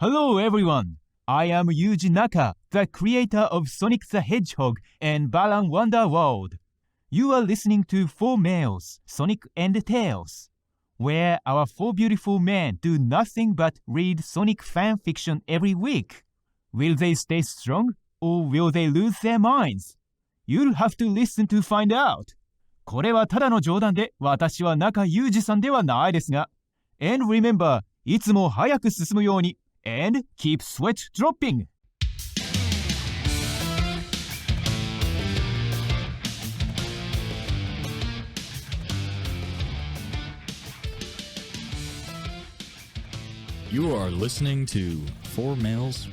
Hello everyone, I am Yuji Naka, the creator of Sonic the Hedgehog and Balan Wonder World. You are listening to 4 Males, Sonic and Tails, where our 4 beautiful men do nothing but read Sonic fan fiction every week. Will they stay strong, or will they lose their minds? You'll have to listen to find out. これはただの冗談で、私は中裕二さんではないですが。And remember, いつも早く進むように。And keep sweat dropping. You are listening to 4 Males,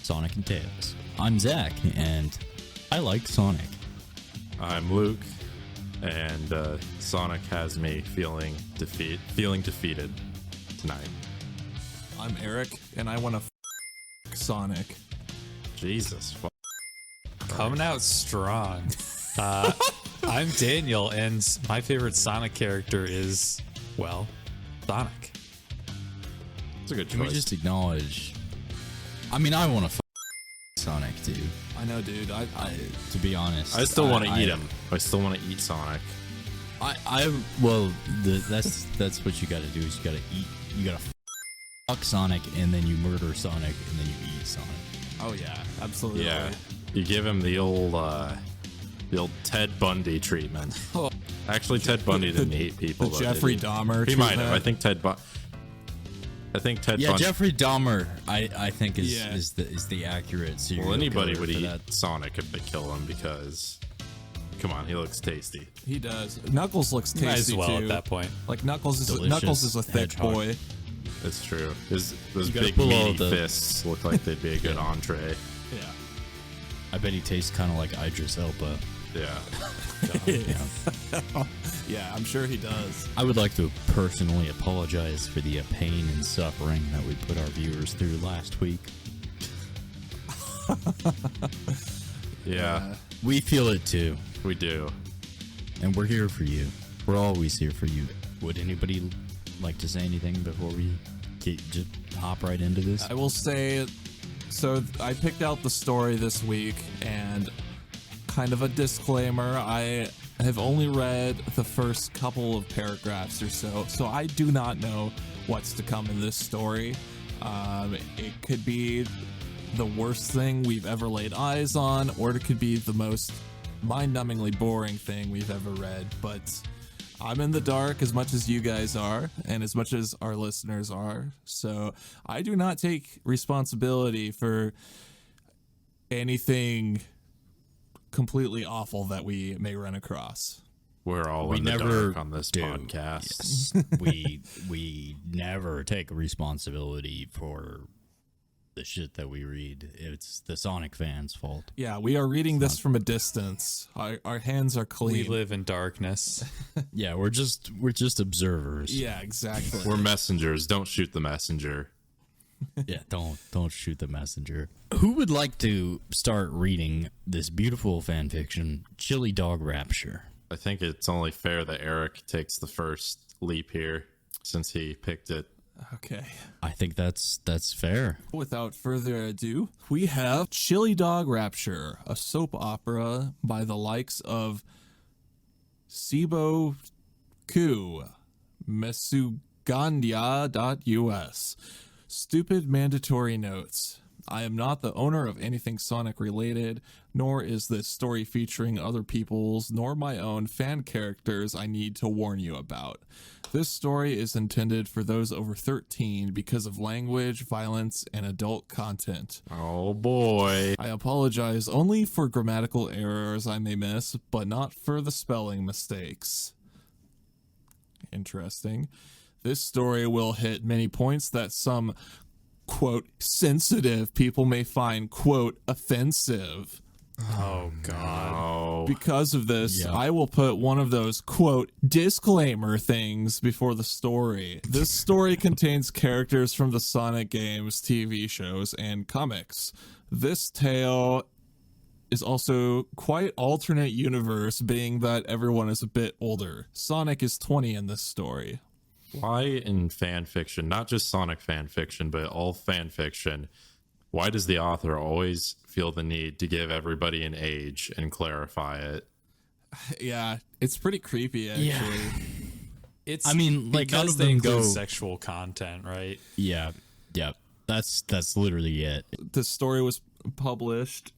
Sonic and Tails. I'm Zach, and I like Sonic. I'm Luke, and Sonic has me feeling defeated tonight. I'm Eric, and I want to Sonic. Jesus. Coming out strong. I'm Daniel, and my favorite Sonic character is, well, Sonic. It's a good Can choice. we just acknowledge... I mean, I want to Sonic, too. I know, dude. I To be honest. I still want to eat him. I still want to eat Sonic. That's what you got to do is you got to eat. You got to fuck Sonic, and then you murder Sonic, and then you eat Sonic. Oh yeah, absolutely. Yeah. You give him the old Ted Bundy treatment. Oh. Actually, Ted Bundy didn't eat people. The Jeffrey Dahmer. He might have. I treatment. think Ted Yeah, Bundy. Jeffrey Dahmer, I think is the accurate serial Well, anybody killer would for eat that. Sonic if they kill him because, come on, he looks tasty. He does. Knuckles looks tasty Might as well too. at that point. Like Knuckles is Delicious a thick hedgehog. boy. It's true. Those gotta big pull all meaty the- fists look like they'd be a good entree. Yeah. I bet he tastes kind of like Idris Elba. Yeah. Yeah. Yeah, I'm sure he does. I would like to personally apologize for the pain and suffering that we put our viewers through last week. Yeah, We feel it too, we do. and we're here for you. We're always here for you. Would anybody like to say anything before we just hop right into this? I will say, so I picked out the story this week, and kind of a disclaimer, I have only read the first couple of paragraphs or so I do not know what's to come in this story. It could be the worst thing we've ever laid eyes on, or it could be the most mind-numbingly boring thing we've ever read, but I'm in the dark as much as you guys are, and as much as our listeners are, so I do not take responsibility for anything completely awful that we may run across. We're all We in the never dark on this do. podcast. Yes. we never take responsibility for the shit that we read. It's the Sonic fans' fault. Yeah, we are reading this from a distance. Our hands are We clean. live in darkness. Yeah, we're just observers. Yeah, exactly. We're messengers. Don't shoot the messenger. Yeah, don't shoot the messenger. Who would like to start reading this beautiful fan fiction, Chili Dog Rapture? I think it's only fair that Eric takes the first leap here since he picked it. Okay. I think that's fair. Without further ado, we have Chili Dog Rapture, a soap opera by the likes of Sibo Ku, Mesugandya.us. Stupid mandatory notes. I am not the owner of anything Sonic related, nor is this story featuring other people's nor my own fan characters I need to warn you about. This story is intended for those over 13 because of language, violence, and adult content. Oh boy. I apologize only for grammatical errors I may miss, but not for the spelling mistakes. Interesting. This story will hit many points that some, quote, sensitive people may find, quote, offensive. Oh, God. Oh. Because of this, Yeah. I will put one of those, quote, disclaimer things before the story. This story contains characters from the Sonic games, TV shows, and comics. This tale is also quite alternate universe, being that everyone is a bit older. Sonic is 20 in this story. Why in fan fiction, not just Sonic fan fiction, but all fan fiction, why does the author always feel the need to give everybody an age and clarify it? Yeah, it's pretty creepy, actually. Yeah. It's, I mean, like, none because of they them include go. sexual content, right? Yeah, that's literally it. The story was published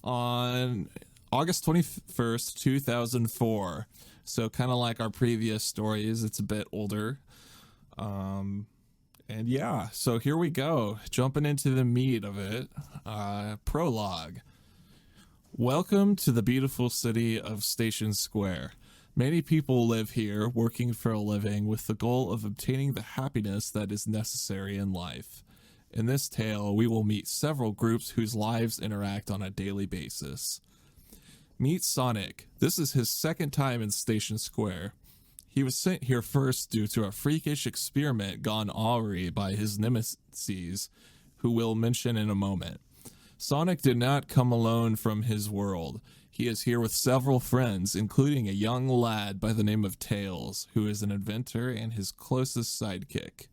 on August 21st, 2004. So kind of like our previous stories, it's a bit older. And yeah, so here we go. Jumping into the meat of it. Prologue. Welcome to the beautiful city of Station Square. Many people live here, working for a living with the goal of obtaining the happiness that is necessary in life. In this tale, we will meet several groups whose lives interact on a daily basis. Meet Sonic. This is his second time in Station Square. He was sent here first due to a freakish experiment gone awry by his nemesis, who we'll mention in a moment. Sonic did not come alone from his world. He is here with several friends, including a young lad by the name of Tails, who is an inventor and his closest sidekick.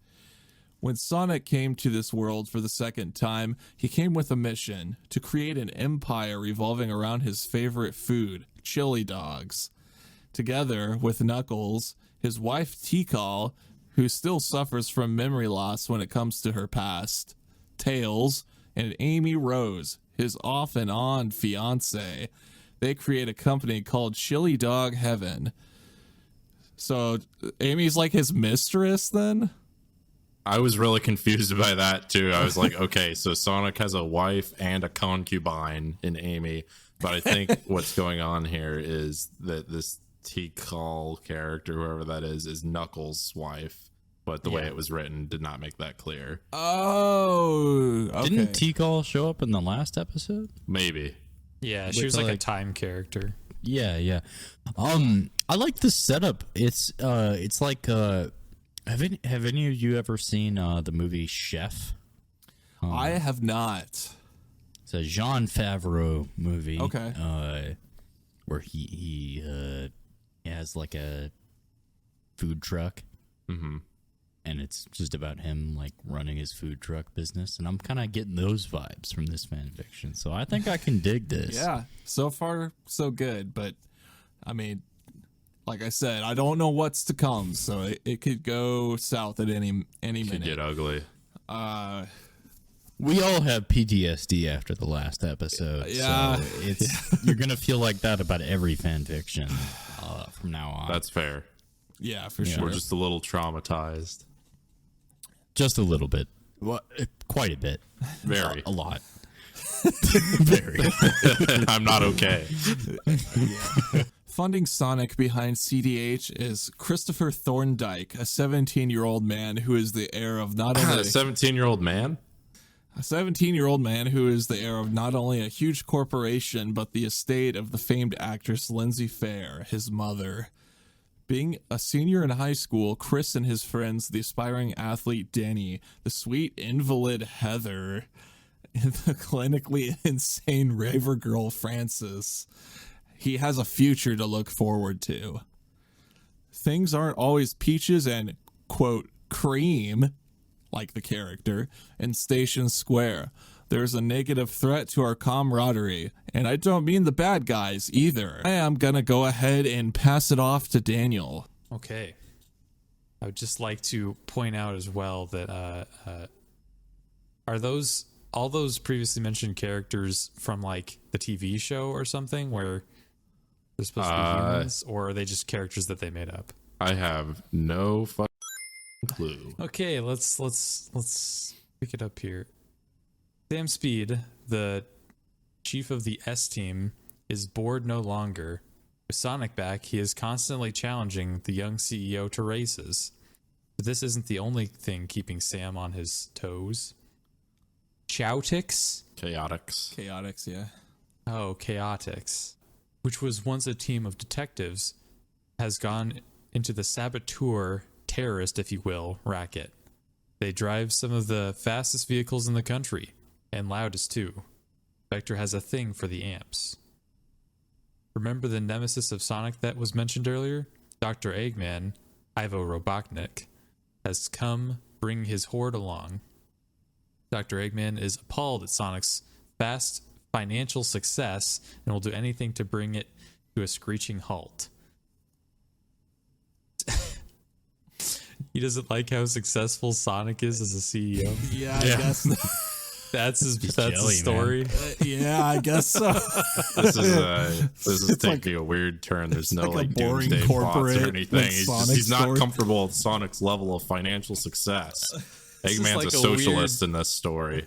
When Sonic came to this world for the second time, he came with a mission to create an empire revolving around his favorite food, chili dogs. Together with Knuckles, his wife Tikal, who still suffers from memory loss when it comes to her past, Tails, and Amy Rose, his off and on fiance, they create a company called Chili Dog Heaven. So Amy's like his mistress then? I was really confused by that too. I was like, okay, so Sonic has a wife and a concubine in Amy, but I think what's going on here is that this Tikal character, whoever that is Knuckles' wife, but the way it was written did not make that clear. Oh, okay. Didn't T-Call show up in the last episode? Maybe. Yeah, she With was like a like- time character. Yeah. I like the setup. It's like have any of you ever seen the movie Chef? I have not. It's a Jean Favreau movie. Okay. Where he has like a food truck. Mm-hmm. And it's just about him like running his food truck business, and I'm kind of getting those vibes from this fan fiction. So I think I can dig this. Yeah, so far so good, but I mean, like I said, I don't know what's to come, so it could go south at any Could minute. get ugly. We all have PTSD after the last episode. Yeah. So it's you're gonna feel like that about every fan fiction from now on. That's fair. Yeah, for We're sure. just a little traumatized. Just a little bit. Well, quite a bit. Very. A lot. Very. I'm not okay. Funding Sonic behind CDH is Christopher Thorndike, a 17-year-old man who is the heir of not only A 17-year-old man? a 17-year-old man who is the heir of not only a huge corporation but the estate of the famed actress Lindsay Fair, his mother. Being a senior in high school, Chris and his friends, the aspiring athlete Danny, the sweet invalid Heather, and the clinically insane raver girl Francis, he has a future to look forward to. Things aren't always peaches and, quote, cream, like the character, in Station Square. There's a negative threat to our camaraderie, and I don't mean the bad guys either. I am gonna go ahead and pass it off to Daniel. Okay. I would just like to point out as well that are those all those previously mentioned characters from like the TV show or something where they're supposed to be humans, or are they just characters that they made up? I have no fucking clue. Okay, let's pick it up here. Sam Speed, the chief of the S team, is bored no longer. With Sonic back, he is constantly challenging the young CEO to races. But this isn't the only thing keeping Sam on his toes. Chowtix? Chaotix. Chaotix, yeah. Oh, Chaotix, which was once a team of detectives, has gone into the saboteur, terrorist, if you will, racket. They drive some of the fastest vehicles in the country, and loudest too. Vector has a thing for the amps. Remember the nemesis of Sonic that was mentioned earlier? Dr. Eggman, Ivo Robotnik. has come bring his horde along. Dr. Eggman is appalled at Sonic's fast financial success and will do anything to bring it to a screeching halt. He doesn't like how successul Sonic is as a CEO. Yeah, I guess. That's his jelly, story. Yeah, I guess so. This is It's taking a weird turn. There's no like a like boring doomsday plots corporate or anything. with He's Sonic's not story. comfortable with Sonic's level of financial success. is Eggman's like a a socialist in this story.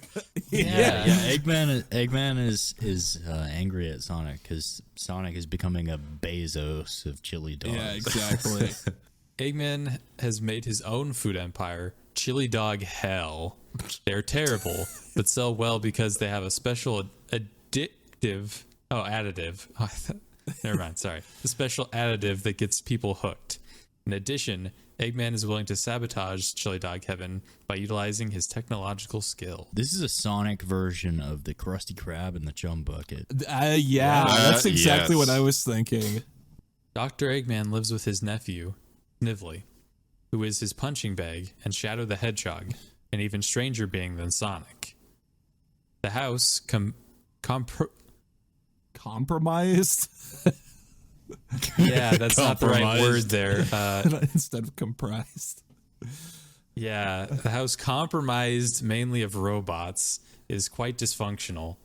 Yeah. Eggman is angry at Sonic because Sonic is becoming a Bezos of chili dogs. Yeah, exactly. Eggman has made his own food empire, Chili Dog Hell. They're terrible, but sell well because they have a special additive. Oh, additive. Oh, never mind. Sorry. A special additive that gets people hooked. In addition, Eggman is willing to sabotage Chili Dog Heaven by utilizing his technological skill. This is a Sonic version of the Krusty Krab and the Chum Bucket. Yeah, that's exactly yes. what I was thinking. Dr. Eggman lives with his nephew, Snively, who is his punching bag, and Shadow the Hedgehog, an even stranger being than Sonic. The house Compromised yeah, that's not the right word there. instead of comprised. Yeah, the house, compromised mainly of robots, is quite dysfunctional.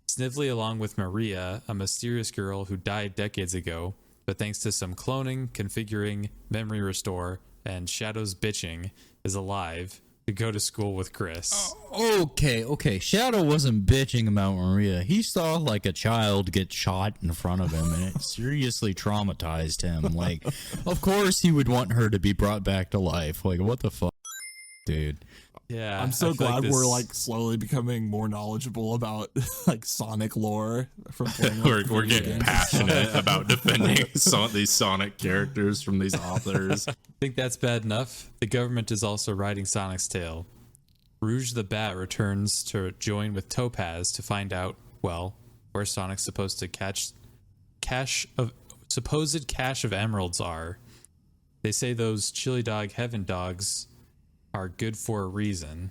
Snively, along with Maria, a mysterious girl who died decades ago, but thanks to some cloning, configuring, memory restore, and Shadow's bitching, is alive to go to school with Chris. Okay. Shadow wasn't bitching about Maria. He saw like a child get shot in front of him, and it seriously traumatized him. Like, of course he would want her to be brought back to life. Like, what the fuck, dude? Yeah, I'm so I feel glad this- we're like slowly becoming more knowledgeable about like Sonic lore from playing. We're video getting games. passionate about defending these Sonic characters from these authors. Think that's bad enough? The government is also riding Sonic's tail. Rouge the Bat returns to join with Topaz to find out, well, where Sonic's supposed cache of emeralds are. They say those Chili Dog Heaven dogs are good for a reason.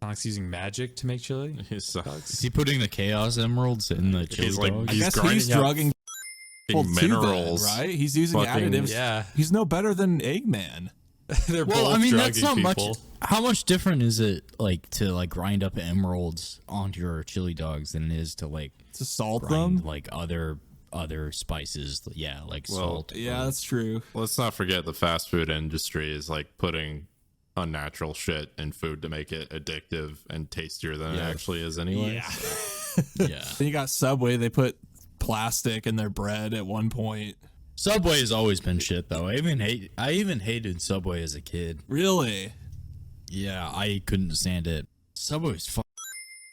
Sonic's using magic to make chili? He sucks. Is he putting the Chaos Emeralds in the chili He's like- dog? I He's guess grinding he's up drugging people too, minerals, then, right? He's using fucking- additives. Yeah. He's no better than Eggman. They're Well, both I mean, drugging that's not people. much. How much different is it, like, to like grind up emeralds onto your chili dogs than it is to like To salt grind them. like other spices? Yeah, like Well, salt. Yeah, that's true. Let's not forget the fast food industry is like putting unnatural shit in food to make it addictive and tastier than it actually is anyway. Yeah. Yeah. Then you got Subway. They put plastic in their bread at one point. Subway has always been shit, though. I even hated Subway as a kid. Really? Yeah, I couldn't stand it. Subway's fucking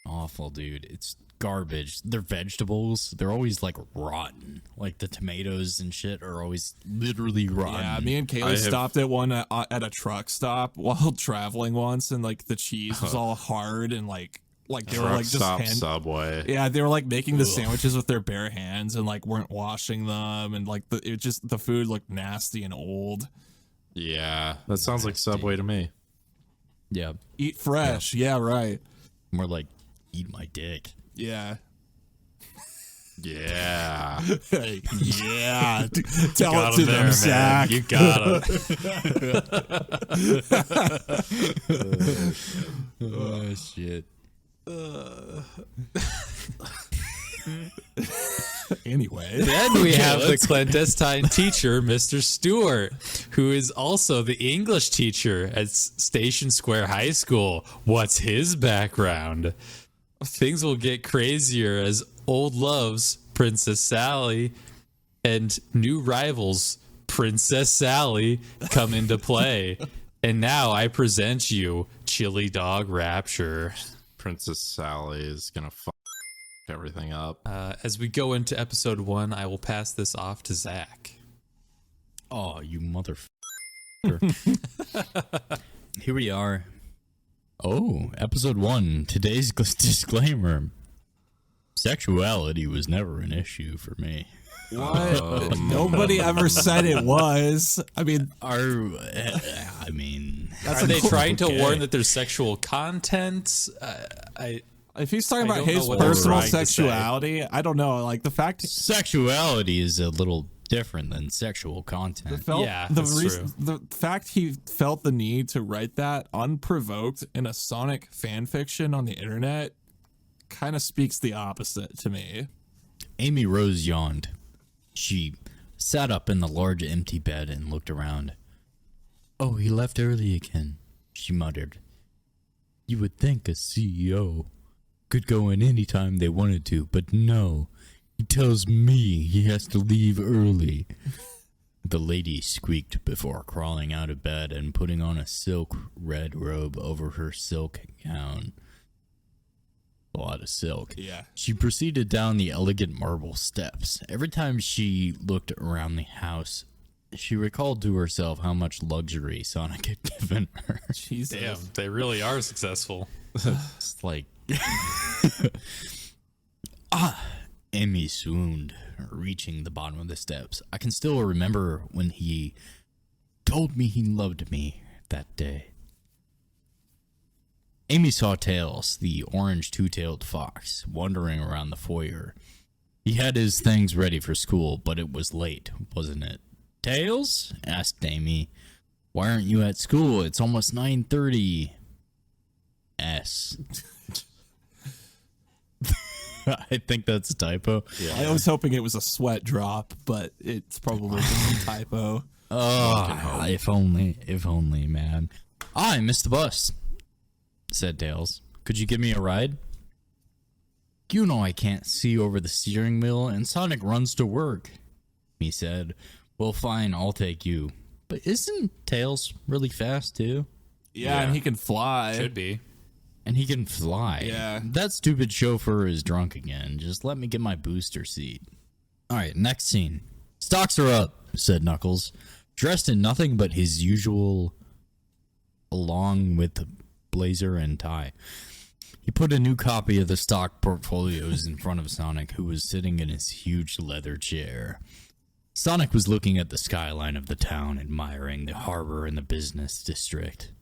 awful, dude. It's garbage. Their vegetables, they're always like rotten. Like the tomatoes and shit are always literally rotten. Yeah, me and I Kaylee have- stopped at one at a truck stop while traveling once, and like the cheese was all hard and like they were Truck like just stop Subway. yeah, they were like making the sandwiches with their bare hands and like weren't washing them, and like the food looked nasty and old. Yeah, that sounds like Subway to me. Yeah, Eat fresh, yeah, right, more like eat my dick. yeah. Yeah. Yeah, tell Got it to him there, them, man. Zach. You got him. Oh shit. Anyway, Then we have the clandestine teacher, Mr. Stewart, who is also the English teacher at Station Square High School. What's his background? Things will get crazier as old loves, Princess Sally, and new rivals, Princess Sally, come into play. And now I present you Chili Dog Rapture. Princess Sally is gonna fuck everything up. As we go into episode 1, I will pass this off to Zach. Oh, you motherfucker. Here we are. Oh, episode 1. Today's disclaimer. Sexuality was never an issue for me. What? Nobody ever said it was. I mean, Are they trying to warn that there's sexual content? if he's talking I about don't his know what they're personal trying to say. sexuality, I don't know. Like the fact Sexuality is a little different than sexual content. Yeah, that's true. the fact he felt the need to write that unprovoked in a Sonic fan fiction on the internet kind of speaks the opposite to me. Amy Rose yawned. She sat up in the large empty bed and looked around. Oh, he left early again, she muttered. You would think a CEO could go in any time they wanted to, but no. He tells me he has to leave early. The lady squeaked before crawling out of bed and putting on a silk red robe over her silk gown. A lot of silk. Yeah. She proceeded down the elegant marble steps. Every time she looked around the house, she recalled to herself how much luxury Sonic had given her. Jesus. Damn, they really are successful. It's like... Amy swooned, reaching the bottom of the steps. I can still remember when he told me he loved me that day. Amy saw Tails, the orange two-tailed fox, wandering around the foyer. He had his things ready for school, but it was late, wasn't it? Tails? Asked Amy. Why aren't you at school? It's almost 9:30. I think that's a typo. Yeah. I was hoping it was a sweat drop, but it's probably just a typo. Oh, if only, man. I missed the bus, said Tails. Could you give me a ride? You know I can't see over the steering wheel, and Sonic runs to work, he said. Well, fine, I'll take you. But isn't Tails really fast, too? Yeah, and he can fly. Should be. And he can fly. Yeah. That stupid chauffeur is drunk again. Just let me get my booster seat. All right, next scene. Stocks are up, said Knuckles, dressed in nothing but his usual, along with the blazer and tie. He put a new copy of the stock portfolios in front of Sonic, who was sitting in his huge leather chair. Sonic was looking at the skyline of the town, admiring the harbor and the business district.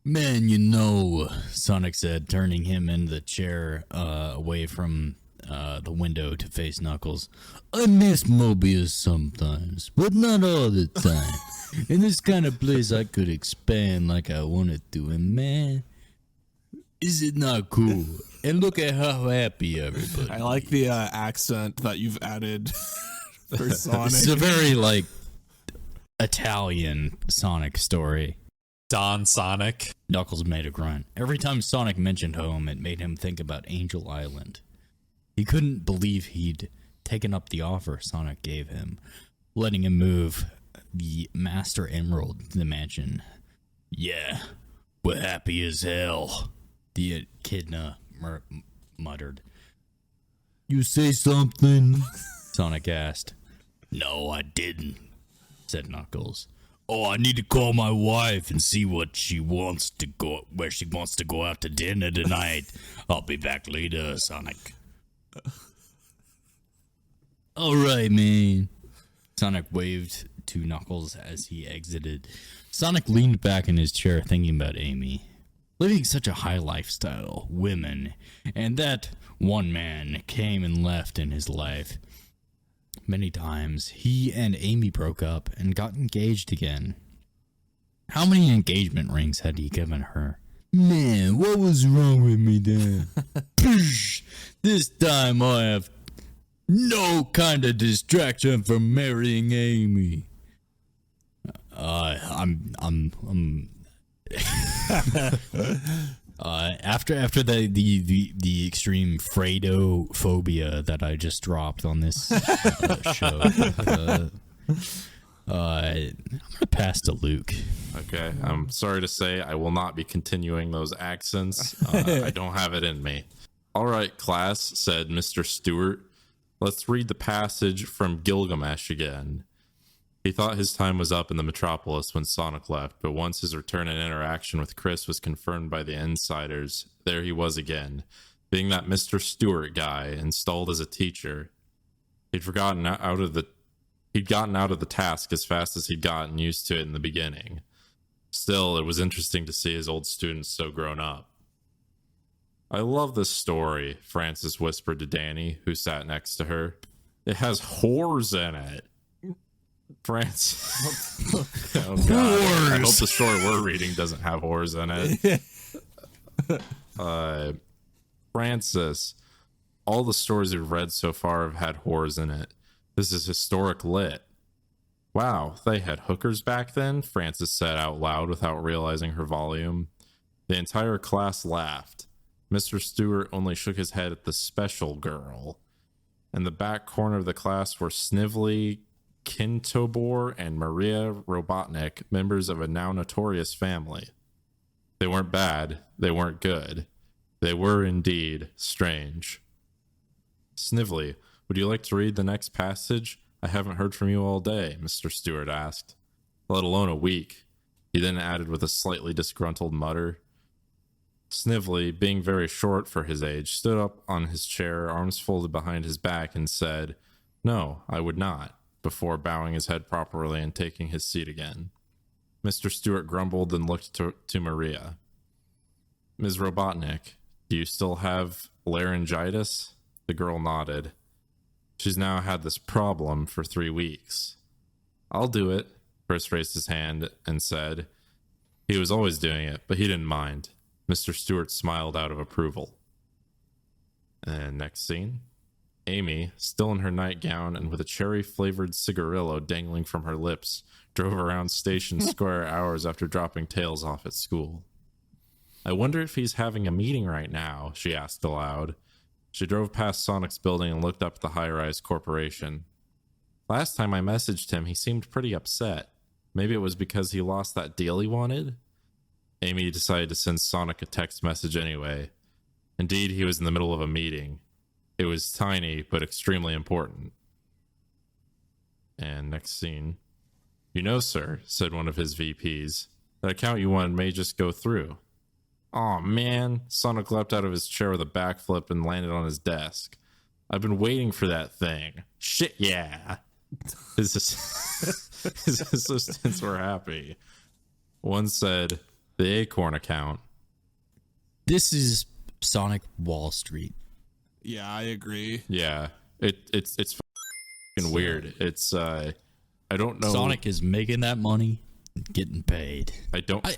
Man, you know, Sonic said, turning him in the chair away from the window to face Knuckles. I miss Mobius sometimes, but not all the time. In this kind of place, I could expand like I wanted to, and man, is it not cool? And look at how happy everybody. I like the accent that you've added for Sonic. It's a very, like, Italian Sonic story. Don Sonic. Knuckles made a grunt. Every time Sonic mentioned home, it made him think about Angel Island. He couldn't believe he'd taken up the offer Sonic gave him, letting him move the Master Emerald to the mansion. Yeah, we're happy as hell, the echidna muttered. You say something? Sonic asked. No, I didn't, said Knuckles. Oh, I need to call my wife and see what she wants to go, where she wants to go out to dinner tonight. I'll be back later, Sonic. All right, man. Sonic waved to Knuckles as he exited. Sonic leaned back in his chair thinking about Amy. Living such a high lifestyle, women, and that one man came and left in his life. Many times, he and Amy broke up and got engaged again. How many engagement rings had he given her? Man, what was wrong with me then? This time I have no kind of distraction from marrying Amy. After the extreme Fredo-phobia that I just dropped on this show, I'm gonna pass to Luke. Okay, I'm sorry to say I will not be continuing those accents. I don't have it in me. All right, class, said Mr. Stewart. Let's read the passage from Gilgamesh again. He thought his time was up in the metropolis when Sonic left, but once his return and interaction with Chris was confirmed by the insiders, there he was again, being that Mr. Stewart guy installed as a teacher. He'd gotten out of the task as fast as he'd gotten used to it in the beginning. Still, it was interesting to see his old students so grown up. I love this story, Frances whispered to Danny, who sat next to her. It has whores in it. Frances. Oh, God. I hope the story we're reading doesn't have whores in it. Frances, all the stories we've read so far have had whores in it. This is historic lit. Wow, they had hookers back then, Frances said out loud without realizing her volume. The entire class laughed. Mr. Stewart only shook his head at the special girl. In the back corner of the class were Snively, Kintobor, and Maria Robotnik, members of a now notorious family. They weren't bad, they weren't good. They were indeed strange. Snively, would you like to read the next passage? I haven't heard from you all day, Mr. Stewart asked. Let alone a week. He then added with a slightly disgruntled mutter. Snively, being very short for his age, stood up on his chair, arms folded behind his back, and said, No, I would not, before bowing his head properly and taking his seat again. Mr. Stewart grumbled and looked to Maria. Ms. Robotnik, do you still have laryngitis? The girl nodded. She's now had this problem for 3 weeks. I'll do it. Chris raised his hand and said, he was always doing it, but he didn't mind. Mr. Stewart smiled out of approval. And next scene. Amy, still in her nightgown and with a cherry-flavored cigarillo dangling from her lips, drove around Station Square hours after dropping Tails off at school. I wonder if he's having a meeting right now, she asked aloud. She drove past Sonic's building and looked up at the high-rise corporation. Last time I messaged him, he seemed pretty upset. Maybe it was because he lost that deal he wanted? Amy decided to send Sonic a text message anyway. Indeed, he was in the middle of a meeting. It was tiny, but extremely important. And next scene. You know, sir, said one of his VPs, that account you wanted may just go through. Aw, man. Sonic leapt out of his chair with a backflip and landed on his desk. I've been waiting for that thing. Shit, yeah. His assistants were happy. One said, the Acorn account. This is Sonic Wall Street. Yeah, I agree. Yeah, it's fucking weird. It's I don't know. Sonic is making that money, getting paid.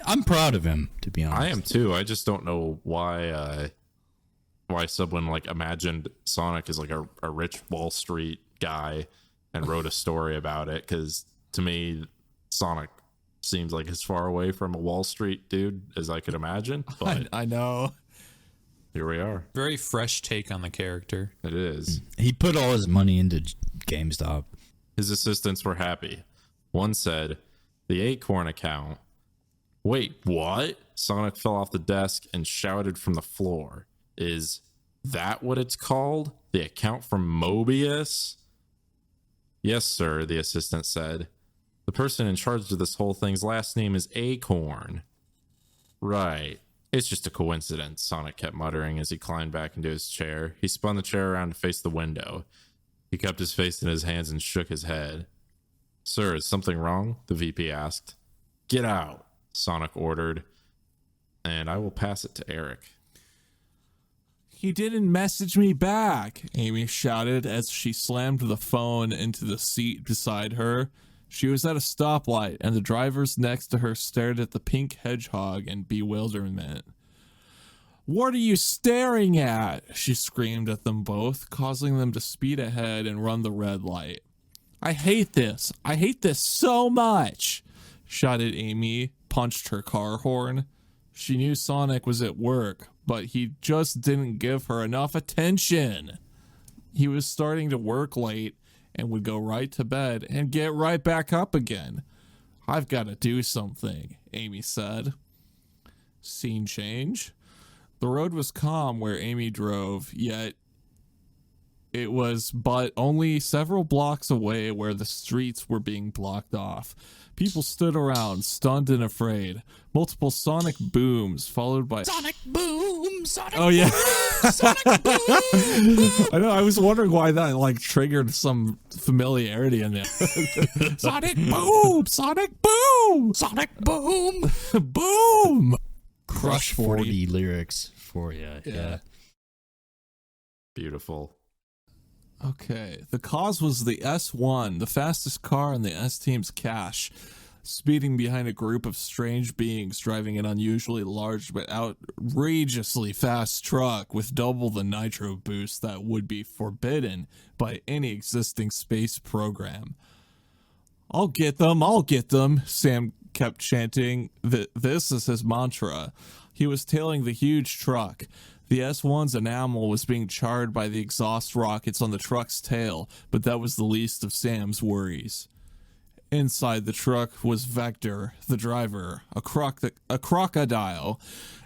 I'm proud of him, to be honest. I am too. I just don't know why someone like imagined Sonic as like a rich Wall Street guy and wrote a story about it. Because to me, Sonic seems like as far away from a Wall Street dude as I could imagine. But I know. Here we are. Very fresh take on the character. It is. He put all his money into GameStop. His assistants were happy. One said, the Acorn account. Wait, what? Sonic fell off the desk and shouted from the floor. Is that what it's called? The account from Mobius? Yes, sir, the assistant said. The person in charge of this whole thing's last name is Acorn. Right. It's just a coincidence, Sonic kept muttering as he climbed back into his chair. He spun the chair around to face the window. He kept his face in his hands and shook his head. Sir, is something wrong? The VP asked. Get out, Sonic ordered. And I will pass it to Eric. He didn't message me back, Amy shouted as she slammed the phone into the seat beside her. She was at a stoplight, and the drivers next to her stared at the pink hedgehog in bewilderment. What are you staring at? She screamed at them both, causing them to speed ahead and run the red light. I hate this. I hate this so much, shouted Amy, punched her car horn. She knew Sonic was at work, but he just didn't give her enough attention. He was starting to work late and would go right to bed and get right back up again. I've got to do something, Amy said. Scene change. The road was calm where Amy drove, yet it was but only several blocks away where the streets were being blocked off. People stood around, stunned and afraid. Multiple sonic booms, followed by... Sonic boom! Sonic Oh, yeah. I know. I was wondering why that like triggered some familiarity in there. Sonic boom! Sonic boom! Sonic boom! Boom! Crush 40 lyrics for you. Yeah. Beautiful. Okay. The cause was the S1, the fastest car in the S team's cache, speeding behind a group of strange beings driving an unusually large but outrageously fast truck with double the nitro boost that would be forbidden by any existing space program. I'll get them, Sam kept chanting. This is his mantra. He was tailing the huge truck. The S1's enamel was being charred by the exhaust rockets on the truck's tail, but that was the least of Sam's worries. Inside the truck was Vector, the driver, a crocodile,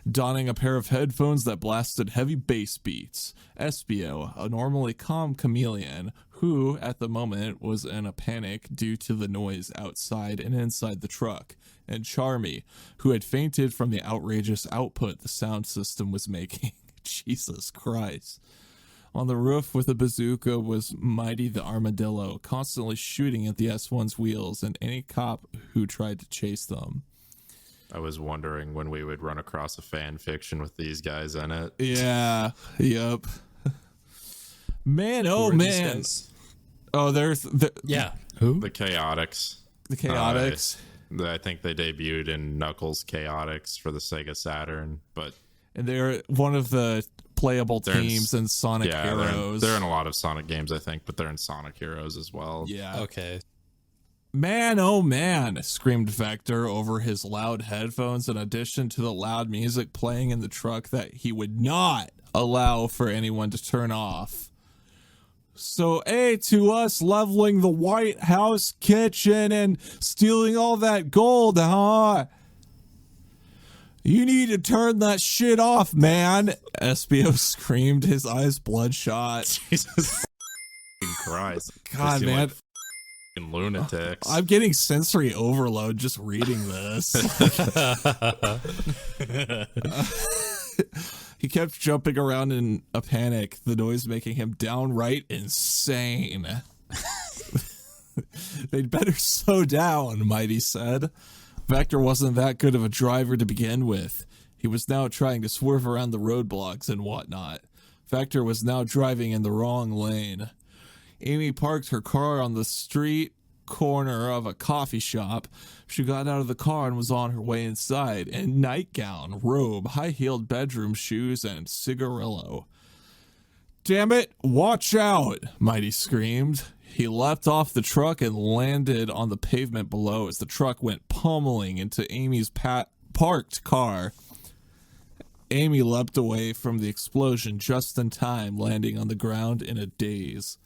donning a pair of headphones that blasted heavy bass beats. Espio, a normally calm chameleon, who, at the moment, was in a panic due to the noise outside and inside the truck. And Charmy, who had fainted from the outrageous output the sound system was making. Jesus Christ. On the roof with a bazooka was Mighty the Armadillo, constantly shooting at the S1's wheels and any cop who tried to chase them. I was wondering when we would run across a fan fiction with these guys in it. Yeah, yep. Man, oh man. Oh, there's Yeah. Who? The Chaotix. the Chaotix. I think they debuted in Knuckles Chaotix for the Sega Saturn, but And they're one of the playable They're in- teams in Sonic Heroes. They're in a lot of Sonic games, I think, but they're in Sonic Heroes as well. Yeah. Okay. Man, oh man, screamed Vector over his loud headphones in addition to the loud music playing in the truck that he would not allow for anyone to turn off. So, to us leveling the White House kitchen and stealing all that gold, huh? You need to turn that shit off, man, Espio screamed, his eyes bloodshot. Jesus Christ. God, They seem man. like f***ing lunatics. I'm getting sensory overload just reading this. He kept jumping around in a panic, the noise making him downright insane. They'd better slow down, Mighty said. Vector wasn't that good of a driver to begin with. He was now trying to swerve around the roadblocks and whatnot. Vector was now driving in the wrong lane. Amy parked her car on the street corner of a coffee shop. She got out of the car and was on her way inside in nightgown, robe, high-heeled bedroom shoes, and cigarillo. Damn it, watch out, Mighty screamed. He leapt off the truck and landed on the pavement below as the truck went pummeling into Amy's parked car. Amy leapt away from the explosion just in time, landing on the ground in a daze.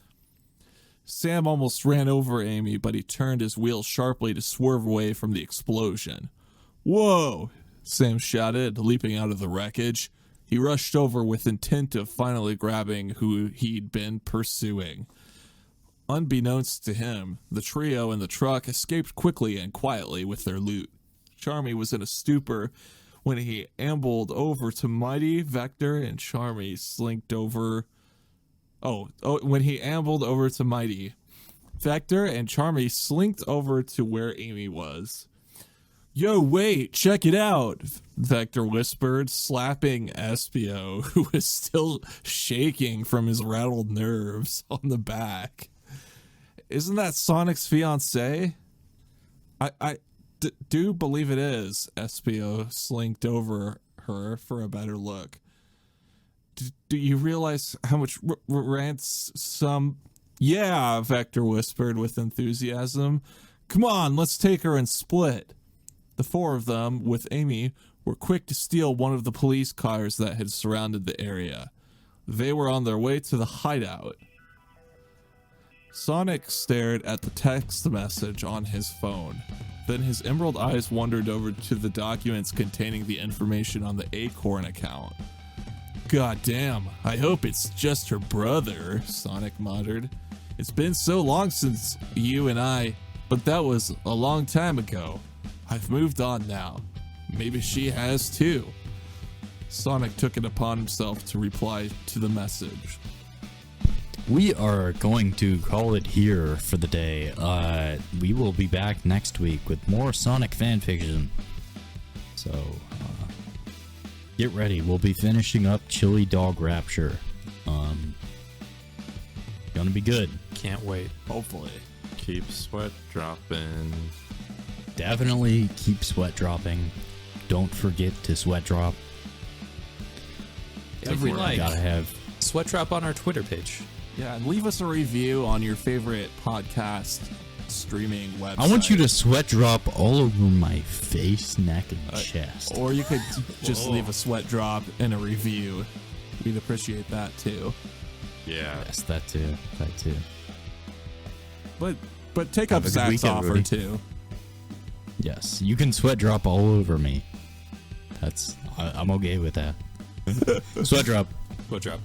Sam almost ran over Amy, but he turned his wheel sharply to swerve away from the explosion. Whoa! Sam shouted, leaping out of the wreckage. He rushed over with intent of finally grabbing who he'd been pursuing. Unbeknownst to him, the trio in the truck escaped quickly and quietly with their loot. Charmy was in a stupor when he ambled over to Mighty, Vector, and Charmy slinked over... when he ambled over to Mighty, Vector and Charmy slinked over to where Amy was. Yo, wait, check it out, Vector whispered, slapping Espio, who was still shaking from his rattled nerves, on the back. Isn't that Sonic's fiancée? I do believe it is. Espio slinked over her for a better look. Do you realize how much ransom? Yeah, Vector whispered with enthusiasm. Come on, let's take her and split. The four of them, with Amy, were quick to steal one of the police cars that had surrounded the area. They were on their way to the hideout. Sonic stared at the text message on his phone. Then his emerald eyes wandered over to the documents containing the information on the Acorn account. God damn, I hope it's just her brother, Sonic muttered. It's been so long since you and I, but that was a long time ago. I've moved on now. Maybe she has too. Sonic took it upon himself to reply to the message. We are going to call it here for the day. We will be back next week with more Sonic fanfiction. So, get ready. We'll be finishing up Chili Dog Rapture. Gonna be good. Can't wait. Hopefully. Keep sweat dropping. Definitely keep sweat dropping. Don't forget to sweat drop. If you like, Gotta have. sweat drop on our Twitter page. Yeah, and leave us a review on your favorite podcast streaming website. I want you to sweat drop all over my face, neck, and chest. Or you could just leave a sweat drop and a review. We'd appreciate that too. Yeah. Yes, that too. That too. But take Have up a good Zach's weekend, offer Rudy. too. Yes, you can sweat drop all over me. I'm okay with that. Sweat drop. Sweat drop.